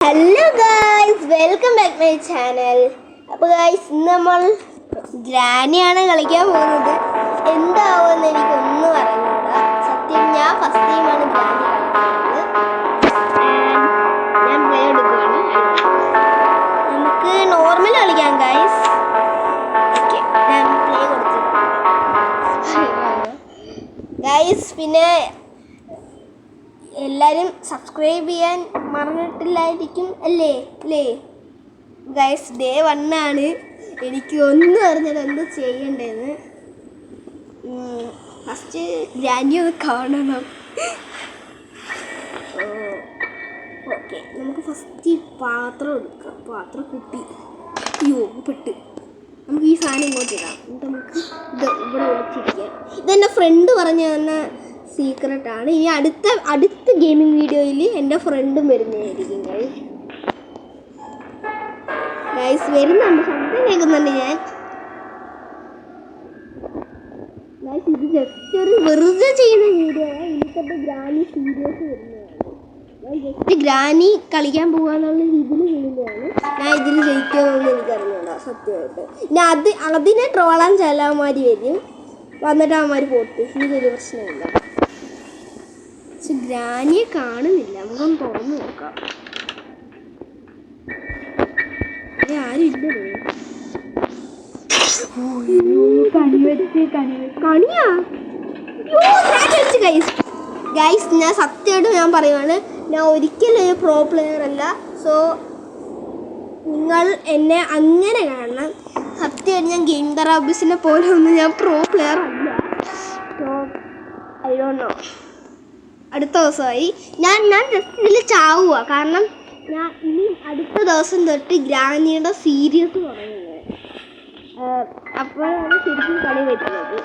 Hello guys, welcome back my channel. അപ്പോൾ guys, ഇന്ന് നമ്മൾ ഗ്രാനിയാണ് കളിക്കാൻ പോകുന്നത്. എന്താവുമെന്ന് എനിക്കൊന്നും അറിഞ്ഞൂട. സത്യം, ഞാൻ ഫസ്റ്റ് ടൈമാണ് ഗ്രാനി കളിക്കുന്നത്. ഞാൻ പ്ലേ എടുക്കുകയാണ്. നമുക്ക് നോർമൽ കളിക്കാം ഗൈസ്. ഓക്കെ, ഞാൻ പ്ലേ കൊടുത്തിട്ടുണ്ട് ഗൈസ്. പിന്നെ എല്ലാവരും സബ്സ്ക്രൈബ് ചെയ്യാൻ മറന്നിട്ടില്ലായിരിക്കും അല്ലേ ഗൈസ്. ഡേ 1 ആണ്. എനിക്ക് ഒന്നും അറിഞ്ഞത് എന്ത് ചെയ്യണ്ടേന്ന്. ഫസ്റ്റ് ഗ്രാനി ഒന്ന് കാണണം. ഓക്കെ, നമുക്ക് ഫസ്റ്റ് പാത്രം എടുക്കാം. പാത്രം കുട്ടി പെട്ട് നമുക്ക് ഈ സാധനം ഇങ്ങോട്ട് ഇടാം. എന്നിട്ട് നമുക്ക് ഇത് ഇവിടെ ഒളിച്ചിരിക്കാം. ഇതെൻ്റെ ഫ്രണ്ട് പറഞ്ഞു തന്ന സീക്രട്ടാണ്. ഇനി അടുത്ത ഗെയിമിംഗ് വീഡിയോയിൽ എൻ്റെ ഫ്രണ്ടും വരുന്നതായിരിക്കും ഗൈസ്. വരുന്നുണ്ട്, ശബ്ദം കേൾക്കുന്നുണ്ട് ഞാൻ ഗൈസ്. ഇത് ജസ്റ്റ് ഒരു വെറുതെ ചെയ്യുന്ന വീഡിയോ ആണ്. എനിക്കപ്പോൾ ഗ്രാനി സീരിയസ് വരുന്നതാണ്. ജസ്റ്റ് ഗ്രാനി കളിക്കാൻ പോകാന്നുള്ള ഇതിൽ ചെയ്യുന്നതാണ്. ഞാൻ ഇതിൽ ജയിക്കുമെന്ന് എനിക്കറിഞ്ഞൂടാ സത്യമായിട്ട്. ഞാൻ അതിനെ ട്രോളാൻ ചിലവന്മാർ വരും, വന്നിട്ട് അവന്മാർ പോട്ട്. ഇതൊരു പ്രശ്നമില്ല. പക്ഷെ ഗ്രാനിയെ കാണുന്നില്ല. നമുക്കൊന്ന് തുറന്നു നോക്കാം. ആരും ഇല്ലല്ലോ. കണിയാ ഗൈസ്. ഞാൻ സത്യമായിട്ട് ഞാൻ പറയുവാണ്, ഞാൻ ഒരിക്കലും ഒരു പ്രോ പ്ലെയർ അല്ല. സോ നിങ്ങൾ എന്നെ അങ്ങനെ കാണണം. സത്യമായിട്ട് ഞാൻ ഗെയിം തെറാപ്പിസ്റ്റിനെ പോലെ ഒന്നും ഞാൻ പ്രോ പ്ലെയർ അല്ല. So I don't know. അടുത്ത ദിവസമായി ഞാൻ ജസ്റ്റ് ഇതിൽ ചാവുക. കാരണം ഞാൻ ഇനി അടുത്ത ദിവസം തൊട്ട് ഗ്രാനിയുടെ സീരിയസ് തുടങ്ങുന്നത്. അപ്പോഴാണ് ശരിക്കും കളി വരുന്നത്.